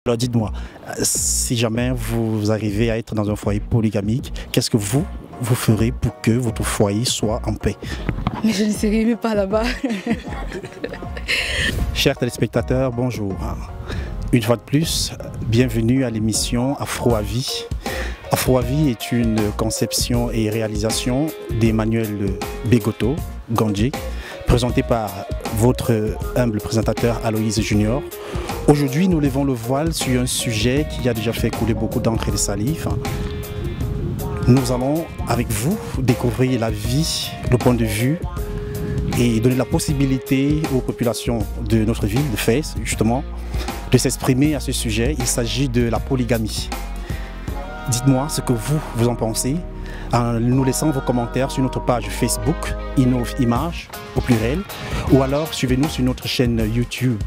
Alors dites-moi, si jamais vous arrivez à être dans un foyer polygamique, qu'est-ce que vous ferez pour que votre foyer soit en paix? Mais je ne serai même pas là-bas. Chers téléspectateurs, bonjour. Une fois de plus, bienvenue à l'émission Afro à Vie. Afro à Vie est une conception et réalisation d'Emmanuel Begoto Gandji, présenté par votre humble présentateur Aloïse Junior. Aujourd'hui, nous levons le voile sur un sujet qui a déjà fait couler beaucoup d'encre et de salive. Nous allons, avec vous, découvrir la vie, le point de vue et donner la possibilité aux populations de notre ville, de Fès, justement, de s'exprimer à ce sujet. Il s'agit de la polygamie. Dites-moi ce que vous en pensez en nous laissant vos commentaires sur notre page Facebook, Innov Images au pluriel, ou alors suivez-nous sur notre chaîne YouTube,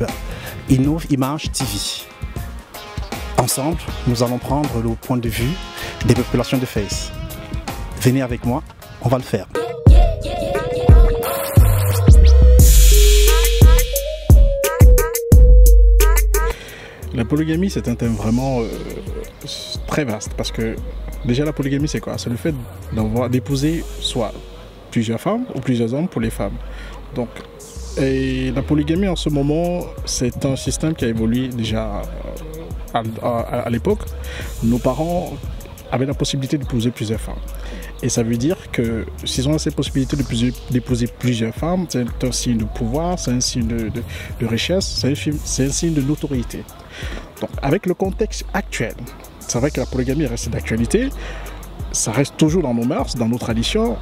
Innov Images TV. Ensemble, nous allons prendre le point de vue des populations de Fès. Venez avec moi, on va le faire. La polygamie, c'est un thème vraiment très vaste parce que déjà la polygamie, c'est quoi? C'est le fait d'épouser soit plusieurs femmes ou plusieurs hommes pour les femmes. Donc, et la polygamie en ce moment, c'est un système qui a évolué déjà à l'époque. Nos parents avaient la possibilité d'épouser plusieurs femmes. Et ça veut dire que s'ils ont cette possibilité d'épouser plusieurs femmes, c'est un signe de pouvoir, c'est un signe de richesse, c'est un signe de notoriété. Donc avec le contexte actuel, c'est vrai que la polygamie reste d'actualité, ça reste toujours dans nos mœurs, dans nos traditions,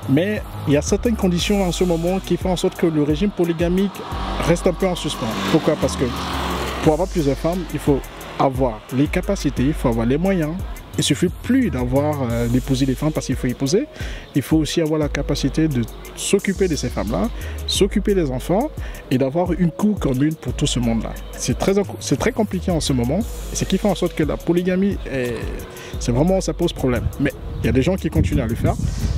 mais il y a certaines conditions en ce moment qui font en sorte que le régime polygamique reste un peu en suspens. Pourquoi? Parce que pour avoir plusieurs femmes, il faut avoir les capacités, il faut avoir les moyens. Il ne suffit plus d'épouser les femmes parce qu'il faut épouser. Il faut aussi avoir la capacité de s'occuper de ces femmes-là, s'occuper des enfants et d'avoir une cour commune pour tout ce monde-là. C'est très compliqué en ce moment. Ce qui fait en sorte que la polygamie, ça pose problème. Mais il y a des gens qui continuent à le faire.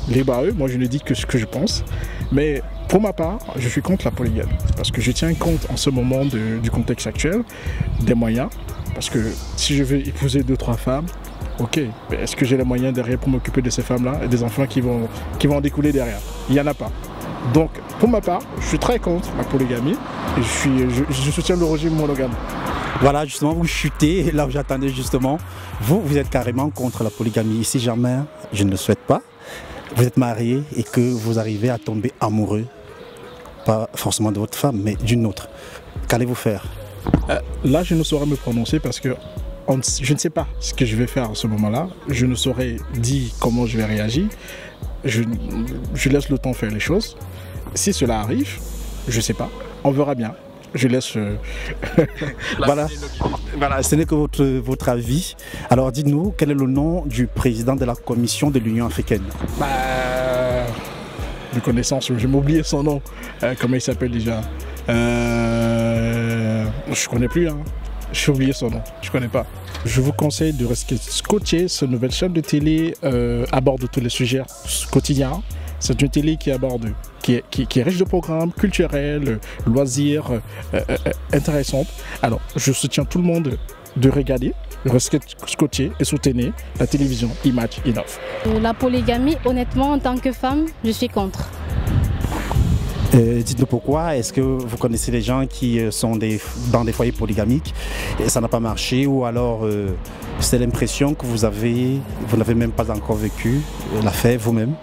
Libre à eux, moi je ne dis que ce que je pense. Mais pour ma part, je suis contre la polygamie. Parce que je tiens compte en ce moment du contexte actuel, des moyens. Parce que si je veux épouser 2-3 femmes, ok, mais est-ce que j'ai les moyens derrière pour m'occuper de ces femmes-là et des enfants qui vont en découler derrière? Il n'y en a pas. Donc, pour ma part, je suis très contre la polygamie et je soutiens le régime monogame. Voilà, justement, vous chutez là où j'attendais justement. Vous êtes carrément contre la polygamie. Et si jamais, je ne le souhaite pas, vous êtes marié et que vous arrivez à tomber amoureux, pas forcément de votre femme, mais d'une autre, qu'allez-vous faire? Là, je ne saurais me prononcer parce que je ne sais pas ce que je vais faire à ce moment-là. Je ne saurais dire comment je vais réagir. Je laisse le temps faire les choses. Si cela arrive, je ne sais pas. On verra bien. Je laisse... Voilà, ce n'est que votre avis. Alors dites-nous, quel est le nom du président de la Commission de l'Union africaine? De connaissance, je vais m'oublier son nom. Comment il s'appelle déjà? Je ne connais plus. J'ai oublié son nom, je ne connais pas. Je vous conseille de rester scotché. Cette nouvelle chaîne de télé aborde tous les sujets quotidiens. C'est une télé qui aborde, qui est riche de programmes culturels, loisirs, intéressantes. Alors, je soutiens tout le monde de regarder, de rester scotché et soutenir la télévision Images Innov. La polygamie, honnêtement, en tant que femme, je suis contre. Dites-nous pourquoi. Est-ce que vous connaissez des gens qui sont dans des foyers polygamiques et ça n'a pas marché, ou alors c'est l'impression que vous n'avez même pas encore vécu l'affaire vous-même?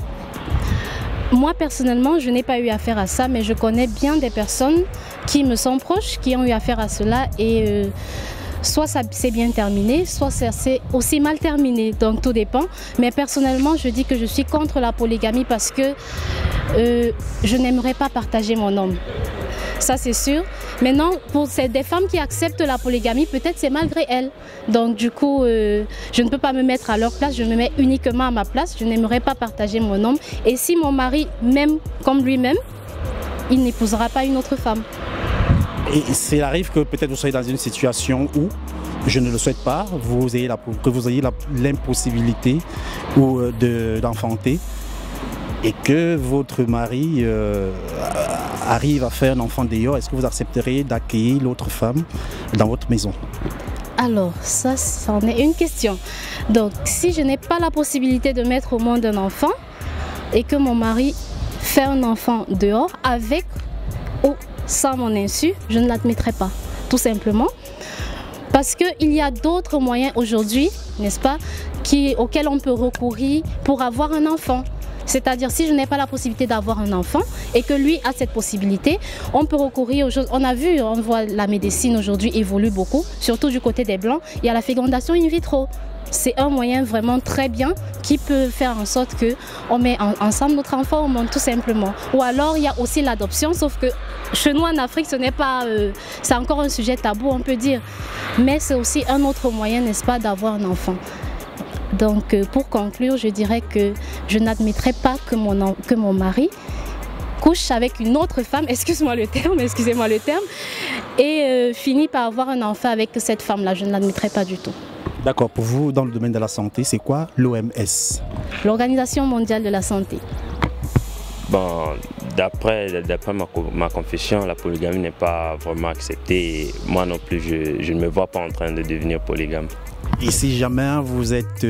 Moi personnellement, je n'ai pas eu affaire à ça, mais je connais bien des personnes qui me sont proches, qui ont eu affaire à cela et soit ça s'est bien terminé, soit ça s'est aussi mal terminé, donc tout dépend. Mais personnellement, je dis que je suis contre la polygamie parce que je n'aimerais pas partager mon homme. Ça c'est sûr. Maintenant, pour des femmes qui acceptent la polygamie, peut-être c'est malgré elles. Donc du coup, je ne peux pas me mettre à leur place, je me mets uniquement à ma place. Je n'aimerais pas partager mon homme. Et si mon mari m'aime comme lui-même, il n'épousera pas une autre femme. Et s'il arrive que peut-être vous soyez dans une situation où, je ne le souhaite pas, que vous ayez l'impossibilité d'enfanter, et que votre mari arrive à faire un enfant d'ailleurs, est-ce que vous accepteriez d'accueillir l'autre femme dans votre maison? Alors, ça, c'en est une question. Donc, si je n'ai pas la possibilité de mettre au monde un enfant et que mon mari fait un enfant dehors, avec ou sans mon insu, je ne l'admettrai pas, tout simplement. Parce qu'il y a d'autres moyens aujourd'hui, n'est-ce pas, auxquels on peut recourir pour avoir un enfant. C'est-à-dire, si je n'ai pas la possibilité d'avoir un enfant et que lui a cette possibilité, on peut recourir aux choses. On voit la médecine aujourd'hui évolue beaucoup, surtout du côté des Blancs. Il y a la fécondation in vitro. C'est un moyen vraiment très bien qui peut faire en sorte qu'on met ensemble notre enfant au monde, tout simplement. Ou alors, il y a aussi l'adoption, sauf que chez nous en Afrique, ce n'est pas, c'est encore un sujet tabou, on peut dire. Mais c'est aussi un autre moyen, n'est-ce pas, d'avoir un enfant. Donc, pour conclure, je dirais que je n'admettrai pas que mon mari couche avec une autre femme, excusez-moi le terme, et finit par avoir un enfant avec cette femme-là. Je ne l'admettrai pas du tout. D'accord, pour vous, dans le domaine de la santé, c'est quoi l'OMS? L'Organisation mondiale de la santé. Bon, d'après ma confession, la polygamie n'est pas vraiment acceptée. Et moi non plus, je ne me vois pas en train de devenir polygame. Et si jamais vous êtes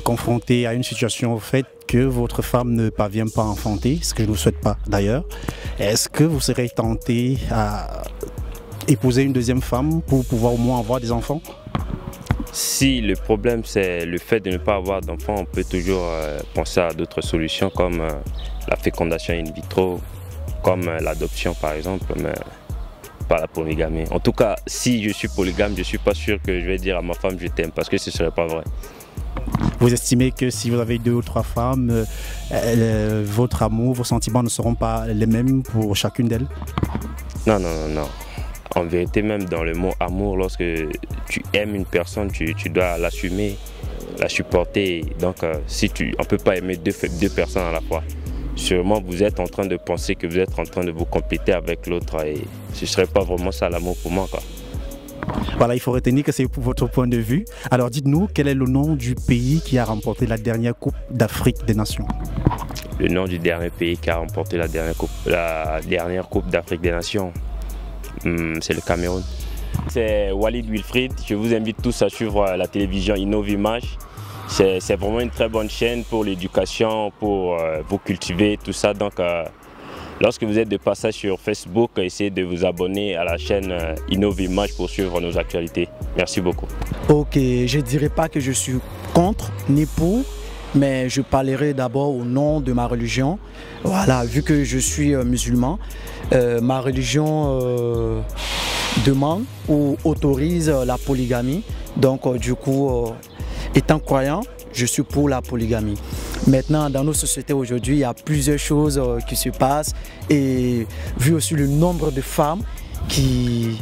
confronté à une situation au fait que votre femme ne parvient pas à enfanter, ce que je ne vous souhaite pas d'ailleurs, est-ce que vous serez tenté à épouser une deuxième femme pour pouvoir au moins avoir des enfants? Si le problème c'est le fait de ne pas avoir d'enfants, on peut toujours penser à d'autres solutions comme la fécondation in vitro, comme l'adoption par exemple, mais pas la polygamie. En tout cas, si je suis polygame, je ne suis pas sûr que je vais dire à ma femme je t'aime, parce que ce ne serait pas vrai. Vous estimez que si vous avez 2 ou 3 femmes, votre amour, vos sentiments ne seront pas les mêmes pour chacune d'elles? Non, non, non, non. En vérité, même dans le mot amour, lorsque tu aimes une personne, tu dois l'assumer, la supporter. Donc, on ne peut pas aimer deux personnes à la fois. Sûrement, vous êtes en train de penser que vous êtes en train de vous compléter avec l'autre et ce ne serait pas vraiment ça l'amour pour moi, quoi. Voilà, il faut retenir que c'est votre point de vue. Alors, dites-nous, quel est le nom du pays qui a remporté la dernière Coupe d'Afrique des Nations? Le nom du dernier pays qui a remporté la dernière Coupe d'Afrique des Nations, c'est le Cameroun. C'est Walid Wilfried. Je vous invite tous à suivre la télévision Innovimage. C'est vraiment une très bonne chaîne pour l'éducation, pour vous cultiver, tout ça. Donc, lorsque vous êtes de passage sur Facebook, essayez de vous abonner à la chaîne Innovimage pour suivre nos actualités. Merci beaucoup. Ok, je ne dirais pas que je suis contre ni pour, mais je parlerai d'abord au nom de ma religion. Voilà, vu que je suis musulman, ma religion demande ou autorise la polygamie. Donc, du coup, étant croyant, je suis pour la polygamie. Maintenant, dans nos sociétés aujourd'hui, il y a plusieurs choses qui se passent et vu aussi le nombre de femmes qui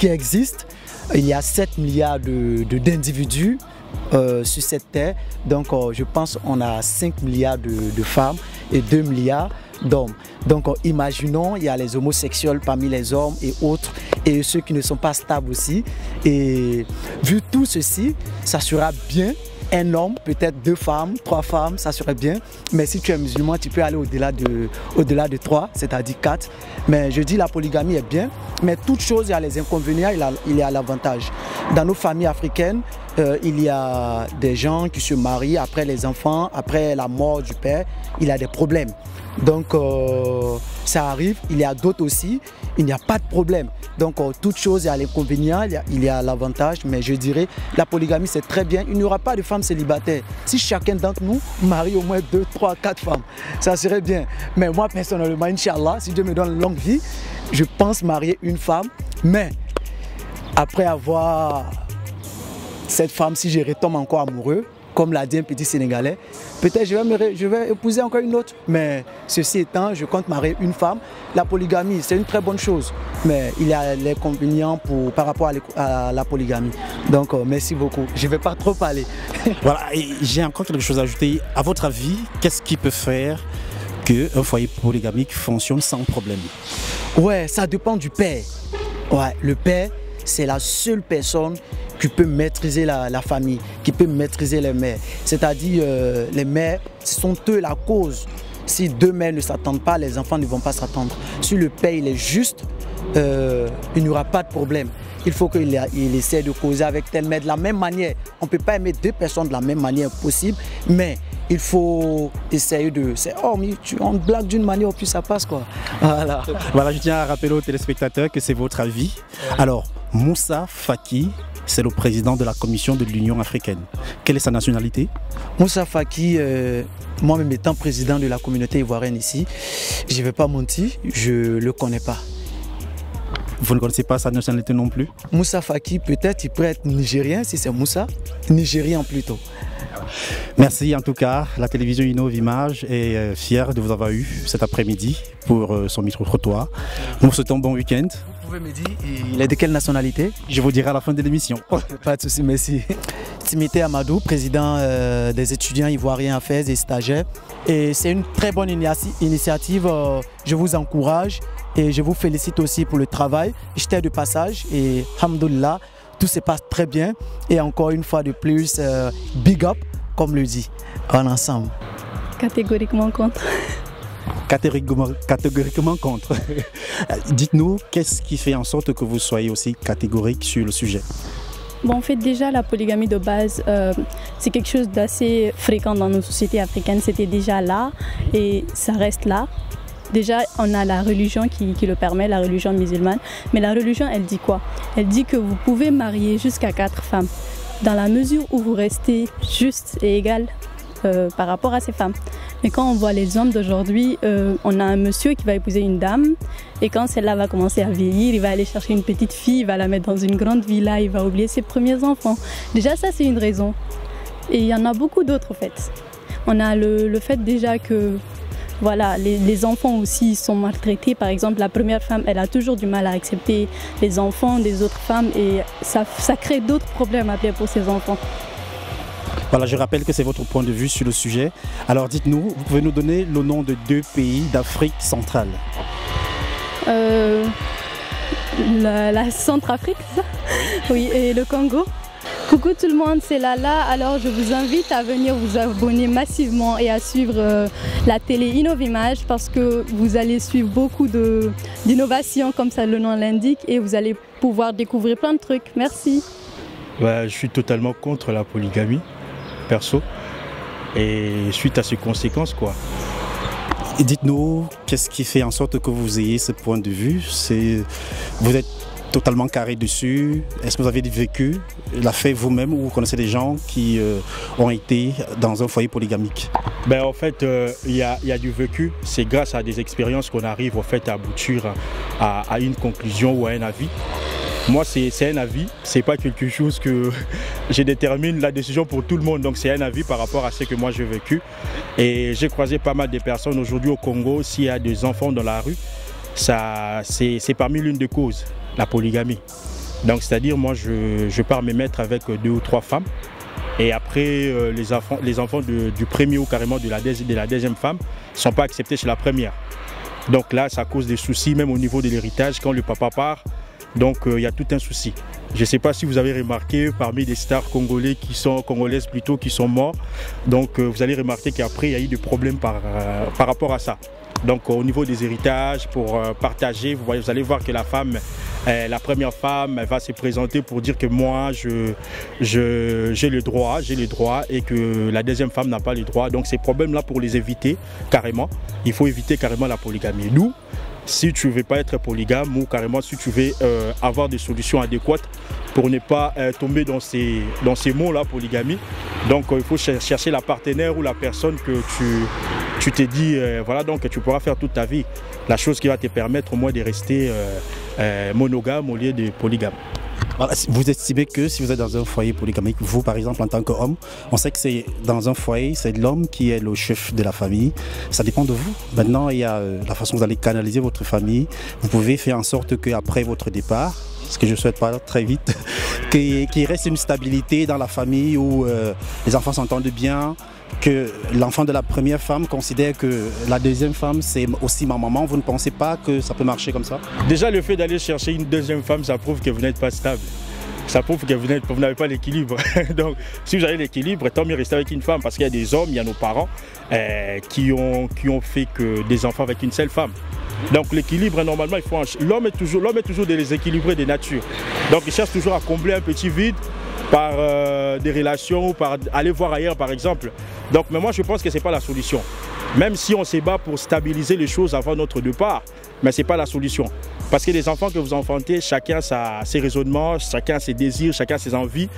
existent, il y a 7 milliards d'individus sur cette terre. Donc, je pense qu'on a 5 milliards de femmes et 2 milliards d'hommes. Donc, imaginons, il y a les homosexuels parmi les hommes et autres, et ceux qui ne sont pas stables aussi. Et vu tout ceci, ça sera bien. Un homme, peut-être 2 femmes, 3 femmes, ça serait bien. Mais si tu es musulman, tu peux aller au-delà de 3, c'est-à-dire 4. Mais je dis la polygamie est bien. Mais toute chose, il y a les inconvénients, il y a l'avantage. Dans nos familles africaines, il y a des gens qui se marient après les enfants, après la mort du père, il y a des problèmes. Donc ça arrive, il y a d'autres aussi, il n'y a pas de problème. Donc toute chose, il y a l'inconvénient, il y a l'avantage, mais je dirais la polygamie c'est très bien. Il n'y aura pas de femmes célibataires. Si chacun d'entre nous marie au moins 2, 3, 4 femmes, ça serait bien. Mais moi personnellement, Inch'Allah, si Dieu me donne une longue vie, je pense marier une femme. Mais après avoir cette femme, si je retombe encore amoureux, comme l'a dit un petit Sénégalais, peut-être je vais épouser encore une autre. Mais ceci étant, je compte marier une femme. La polygamie, c'est une très bonne chose. Mais il y a les inconvénients par rapport à la polygamie. Donc, merci beaucoup. Je ne vais pas trop parler. Voilà, et j'ai encore quelque chose à ajouter. À votre avis, qu'est-ce qui peut faire qu'un foyer polygamique fonctionne sans problème? Ouais, ça dépend du père. Ouais, le père, c'est la seule personne qui peut maîtriser la famille, qui peut maîtriser les mères. C'est-à-dire, les mères, ce sont eux la cause. Si 2 mères ne s'attendent pas, les enfants ne vont pas s'attendre. Si le père il est juste, il n'y aura pas de problème. Il faut qu'il essaie de causer avec tel, mais de la même manière. On ne peut pas aimer deux personnes de la même manière possible, mais il faut essayer de... Oh, mais on blague d'une manière, puis ça passe quoi. Voilà. Voilà, je tiens à rappeler aux téléspectateurs que c'est votre avis. Alors, Moussa Faki, c'est le président de la commission de l'Union africaine. Quelle est sa nationalité? Moussa Faki, moi-même étant président de la communauté ivoirienne ici, je ne vais pas mentir, je ne le connais pas. Vous ne connaissez pas sa nationalité non plus? Moussa Faki, peut-être, il pourrait être nigérien si c'est Moussa, nigérien plutôt. Merci en tout cas. La télévision Innov Images est fière de vous avoir eu cet après-midi pour son micro-trottoir. Nous vous souhaitons un bon week-end. Vous pouvez me dire, il est de quelle nationalité? Je vous dirai à la fin de l'émission. Pas de souci, merci. Timité Amadou, président des étudiants ivoiriens à Fès et stagiaires. Et c'est une très bonne initiative. Je vous encourage et je vous félicite aussi pour le travail. J'étais de passage et alhamdoulilah, tout se passe très bien. Et encore une fois de plus, big up, comme le dit, en ensemble. Catégoriquement contre. Catégoriquement contre. Dites-nous, qu'est-ce qui fait en sorte que vous soyez aussi catégorique sur le sujet? Bon, en fait, déjà, la polygamie de base, c'est quelque chose d'assez fréquent dans nos sociétés africaines. C'était déjà là et ça reste là. Déjà, on a la religion qui le permet, la religion musulmane. Mais la religion, elle dit quoi? Elle dit que vous pouvez marier jusqu'à 4 femmes, dans la mesure où vous restez juste et égal par rapport à ces femmes. Mais quand on voit les hommes d'aujourd'hui, on a un monsieur qui va épouser une dame, et quand celle-là va commencer à vieillir, il va aller chercher une petite fille, il va la mettre dans une grande villa, il va oublier ses premiers enfants. Déjà, ça, c'est une raison. Et il y en a beaucoup d'autres, en fait. On a le fait déjà que voilà, les enfants aussi sont maltraités. Par exemple, la première femme, elle a toujours du mal à accepter les enfants des autres femmes, et ça crée d'autres problèmes après pour ces enfants. Voilà, je rappelle que c'est votre point de vue sur le sujet. Alors dites-nous, vous pouvez nous donner le nom de 2 pays d'Afrique centrale? La Centrafrique, ça? Oui, et le Congo. Coucou tout le monde, c'est Lala. Alors je vous invite à venir vous abonner massivement et à suivre la télé Innov Images, parce que vous allez suivre beaucoup d'innovations, comme ça le nom l'indique, et vous allez pouvoir découvrir plein de trucs. Merci. Je suis totalement contre la polygamie, perso, et suite à ces conséquences, quoi. Et dites-nous, qu'est-ce qui fait en sorte que vous ayez ce point de vue? Vous êtes totalement carré dessus? Est-ce que vous avez vécu la fait vous-même, ou vous connaissez des gens qui ont été dans un foyer polygamique? En fait, il y a du vécu. C'est grâce à des expériences qu'on arrive en fait, à aboutir à une conclusion ou à un avis. Moi, c'est un avis, c'est pas quelque chose que je détermine la décision pour tout le monde. Donc c'est un avis par rapport à ce que moi j'ai vécu. Et j'ai croisé pas mal de personnes aujourd'hui au Congo. S'il y a des enfants dans la rue, c'est parmi l'une des causes, la polygamie. Donc c'est-à-dire, moi je pars me mettre avec 2 ou 3 femmes. Et après, les enfants du premier ou carrément de la deuxième femme ne sont pas acceptés chez la première. Donc là, ça cause des soucis, même au niveau de l'héritage, quand le papa part. Donc il y a tout un souci. Je ne sais pas si vous avez remarqué, parmi des stars congolaises plutôt, qui sont morts. Donc vous allez remarquer qu'après il y a eu des problèmes par rapport à ça. Donc au niveau des héritages, pour partager, vous allez voir que la femme, la première femme, elle va se présenter pour dire que moi j'ai le droit, et que la deuxième femme n'a pas le droit. Donc ces problèmes-là, pour les éviter carrément, il faut éviter carrément la polygamie. Nous, si tu ne veux pas être polygame, ou carrément si tu veux avoir des solutions adéquates pour ne pas tomber dans ces mots-là, polygamie, donc il faut chercher la partenaire ou la personne que tu t'es dit, voilà, donc tu pourras faire toute ta vie. La chose qui va te permettre au moins de rester monogame au lieu de polygame. Voilà, vous estimez que si vous êtes dans un foyer polygamique, vous par exemple en tant qu'homme, on sait que c'est dans un foyer, c'est l'homme qui est le chef de la famille. Ça dépend de vous. Maintenant, il y a la façon dont vous allez canaliser votre famille. Vous pouvez faire en sorte qu'après votre départ, ce que je ne souhaite pas très vite, qu'il reste une stabilité dans la famille où les enfants s'entendent bien, que l'enfant de la première femme considère que la deuxième femme c'est aussi ma maman. Vous ne pensez pas que ça peut marcher comme ça? Déjà, le fait d'aller chercher une deuxième femme, ça prouve que vous n'êtes pas stable. Ça prouve que vous n'avez pas l'équilibre. Donc si vous avez l'équilibre, tant mieux rester avec une femme, parce qu'il y a des hommes, il y a nos parents qui ont fait que des enfants avec une seule femme. Donc l'équilibre, normalement, l'homme est toujours déséquilibré de nature. Donc il cherche toujours à combler un petit vide par des relations ou par aller voir ailleurs par exemple. Donc mais moi je pense que ce n'est pas la solution. Même si on se bat pour stabiliser les choses avant notre départ, mais ce n'est pas la solution. Parce que les enfants que vous enfantez, chacun a ses raisonnements, chacun a ses désirs, chacun a ses envies.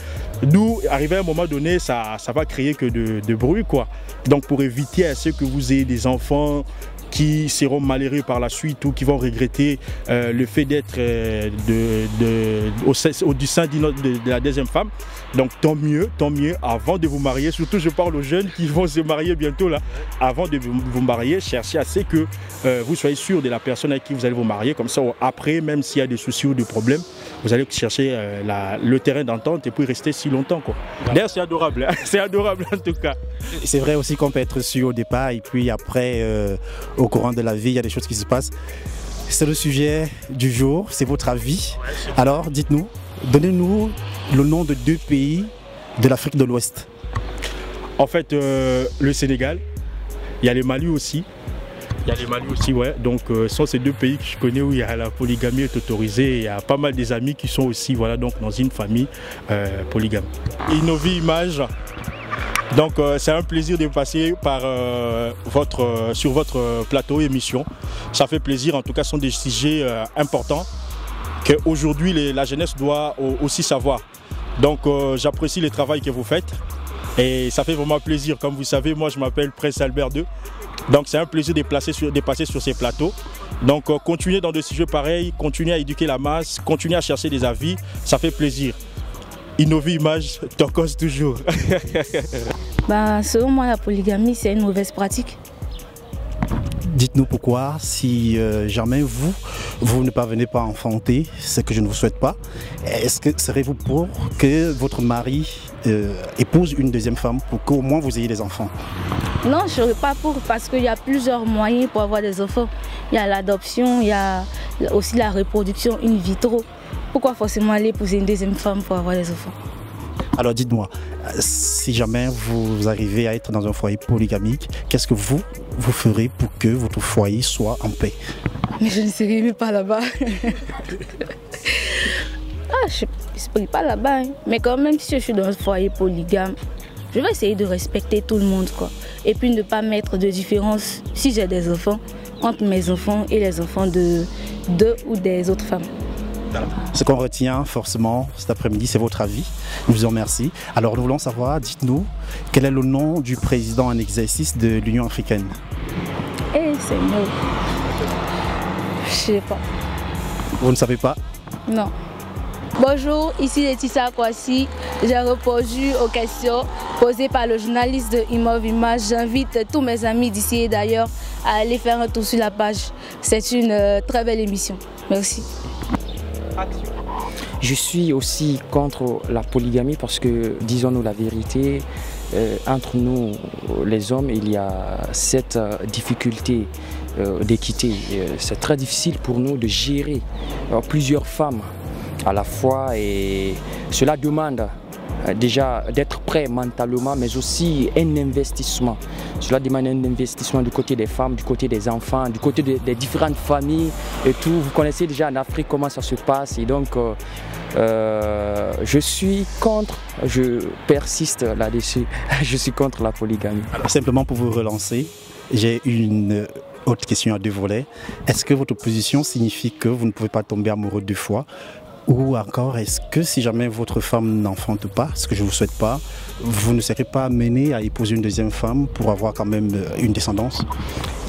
Nous, arrivé à un moment donné, ça va créer que de bruit, quoi. Donc pour éviter à ce que vous ayez des enfants qui seront malheureux par la suite ou qui vont regretter le fait d'être du sein de la deuxième femme. Donc tant mieux, avant de vous marier, surtout je parle aux jeunes qui vont se marier bientôt là, avant de vous marier, cherchez à ce que vous soyez sûr de la personne avec qui vous allez vous marier, comme ça après, même s'il y a des soucis ou des problèmes, vous allez chercher le terrain d'entente et puis rester si longtemps, quoi. D'ailleurs c'est adorable, hein. C'est adorable en tout cas. C'est vrai aussi qu'on peut être sûr au départ et puis après, au courant de la vie, il y a des choses qui se passent. C'est le sujet du jour, c'est votre avis. Alors dites-nous, donnez-nous le nom de 2 pays de l'Afrique de l'Ouest. En fait, le Sénégal, il y a le Mali aussi. Ouais. Donc, ce sont ces 2 pays que je connais où il y a la polygamie est autorisée. Il y a pas mal des amis qui sont aussi donc, dans une famille polygame. Innovi Image. Donc, c'est un plaisir de passer sur votre plateau émission. Ça fait plaisir. En tout cas, ce sont des sujets importants qu'aujourd'hui la jeunesse doit aussi savoir. Donc j'apprécie le travail que vous faites et ça fait vraiment plaisir. Comme vous savez, moi je m'appelle Prince Albert II. Donc c'est un plaisir de passer sur ces plateaux. Donc continuez dans des sujets pareils, continuez à éduquer la masse, continuez à chercher des avis, ça fait plaisir. Innovi Image, t'en cause toujours. Selon moi, la polygamie, c'est une mauvaise pratique. Dites-nous pourquoi, si jamais vous ne parvenez pas à enfanter, ce que je ne vous souhaite pas, est-ce que serez-vous pour que votre mari épouse une deuxième femme pour qu'au moins vous ayez des enfants? Non, je ne serais pas pour parce qu'il y a plusieurs moyens pour avoir des enfants. Il y a l'adoption, il y a aussi la reproduction in vitro. Pourquoi forcément aller épouser une deuxième femme pour avoir des enfants? Alors dites-moi, si jamais vous arrivez à être dans un foyer polygamique, qu'est-ce que vous ferez pour que votre foyer soit en paix? Mais je ne serai même pas là-bas. Je ne serai pas là-bas. Hein. Mais quand même, si je suis dans un foyer polygame, je vais essayer de respecter tout le monde, quoi. Et puis ne pas mettre de différence, si j'ai des enfants, entre mes enfants et les enfants de ou des autres femmes. Ce qu'on retient forcément cet après-midi, c'est votre avis. Nous vous en remercions. Alors nous voulons savoir, dites-nous, quel est le nom du président en exercice de l'Union africaine? C'est nous. Je ne sais pas. Vous ne savez pas? Non. Bonjour, ici Laetitia Kwasi. J'ai répondu aux questions posées par le journaliste de Innovi Image. J'invite tous mes amis d'ici et d'ailleurs à aller faire un tour sur la page. C'est une très belle émission. Merci. Je suis aussi contre la polygamie parce que, disons-nous la vérité, entre nous les hommes, il y a cette difficulté d'équité. C'est très difficile pour nous de gérer plusieurs femmes à la fois et cela demande déjà d'être prêt mentalement, mais aussi un investissement. Cela demande un investissement du côté des femmes, du côté des enfants, du côté des différentes familles et tout. Vous connaissez déjà en Afrique comment ça se passe et donc je suis contre, je persiste là-dessus, je suis contre la polygamie. Alors, simplement pour vous relancer, j'ai une autre question à 2 volets. Est-ce que votre position signifie que vous ne pouvez pas tomber amoureux 2 fois? Ou encore, est-ce que si jamais votre femme n'enfante pas, ce que je ne vous souhaite pas, vous ne serez pas amené à épouser une deuxième femme pour avoir quand même une descendance?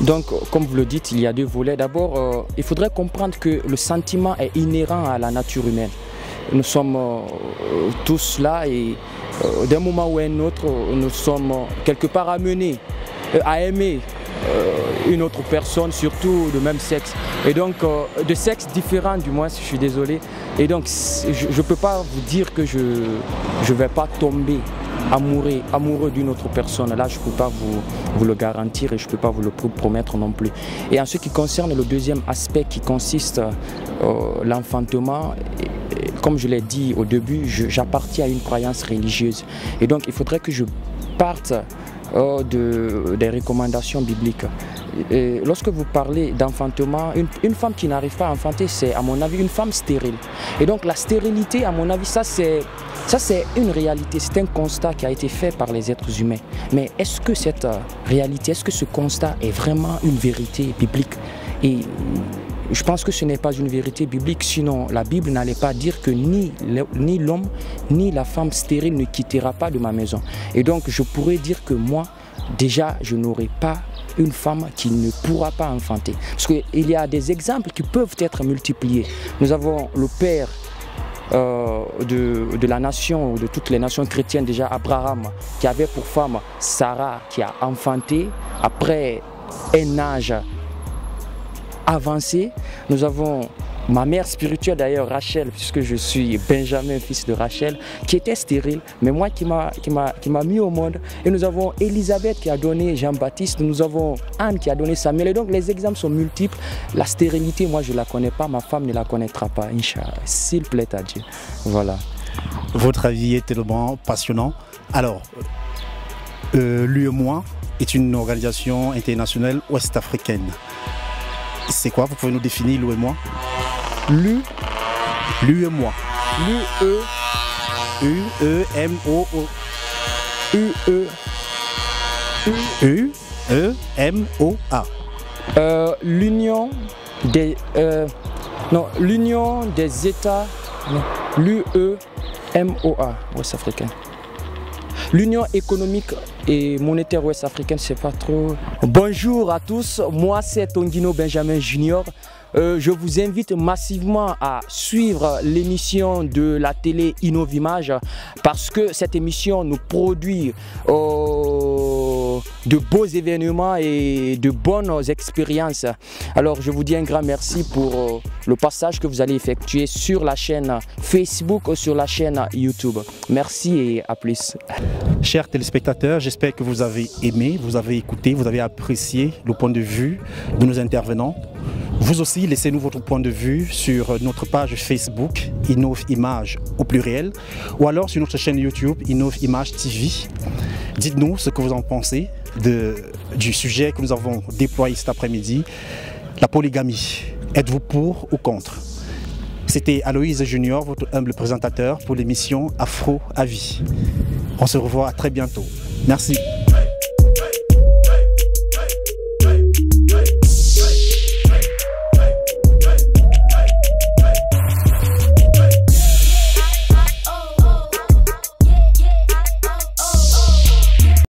Donc, comme vous le dites, il y a 2 volets. D'abord, il faudrait comprendre que le sentiment est inhérent à la nature humaine. Nous sommes tous là et d'un moment ou un autre, nous sommes quelque part amenés à aimer une autre personne, surtout de même sexe. Et donc, de sexe différent du moins, je suis désolé. Et donc, je ne peux pas vous dire que je ne vais pas tomber amoureux d'une autre personne. Là, je ne peux pas vous le garantir et je ne peux pas vous le promettre non plus. Et en ce qui concerne le deuxième aspect qui consiste l'enfantement, comme je l'ai dit au début, j'appartiens à une croyance religieuse. Et donc, il faudrait que je parte des recommandations bibliques. lorsque vous parlez d'enfantement, une femme qui n'arrive pas à enfanter, c'est à mon avis une femme stérile. Et donc la stérilité, à mon avis, ça c'est une réalité, c'est un constat qui a été fait par les êtres humains. Mais est-ce que cette réalité, est-ce que ce constat est vraiment une vérité biblique? Et je pense que ce n'est pas une vérité biblique, sinon la Bible n'allait pas dire que ni l'homme ni la femme stérile ne quittera pas de ma maison. Et donc je pourrais dire que moi, déjà, je n'aurai pas une femme qui ne pourra pas enfanter. Parce qu'il y a des exemples qui peuvent être multipliés. Nous avons le père de la nation, de toutes les nations chrétiennes, déjà Abraham, qui avait pour femme Sarah, qui a enfanté après un âge avancé. Nous avons ma mère spirituelle d'ailleurs, Rachel, puisque je suis Benjamin, fils de Rachel, qui était stérile, mais moi qui m'a mis au monde. Et nous avons Élisabeth qui a donné Jean-Baptiste, nous avons Anne qui a donné Samuel. Et donc les exemples sont multiples. La stérilité, moi je ne la connais pas, ma femme ne la connaîtra pas, Inch'Allah, s'il plaît à Dieu. Voilà. Votre avis est tellement passionnant. Alors, l'UEMOA est une organisation internationale ouest-africaine. C'est quoi? Vous pouvez nous définir l'UEMOA? L'UEMOA. U-E-M-O-A. L'Union des États, l'UEMOA, ouest africaine. L'Union économique et monétaire ouest africaine, c'est pas trop. Bonjour à tous, moi c'est Tongino Benjamin Junior. Je vous invite massivement à suivre l'émission de la télé Innovimage parce que cette émission nous produit de beaux événements et de bonnes expériences. Alors je vous dis un grand merci pour le passage que vous allez effectuer sur la chaîne Facebook ou sur la chaîne YouTube. Merci et à plus. Chers téléspectateurs, j'espère que vous avez aimé, vous avez écouté, vous avez apprécié le point de vue de nos intervenants. Vous aussi, laissez-nous votre point de vue sur notre page Facebook, Innovimage au pluriel, ou alors sur notre chaîne YouTube, Innovimage TV. Dites-nous ce que vous en pensez du sujet que nous avons déployé cet après-midi, la polygamie. Êtes-vous pour ou contre? C'était Aloïse Junior, votre humble présentateur pour l'émission Afro à vie. On se revoit très bientôt. Merci.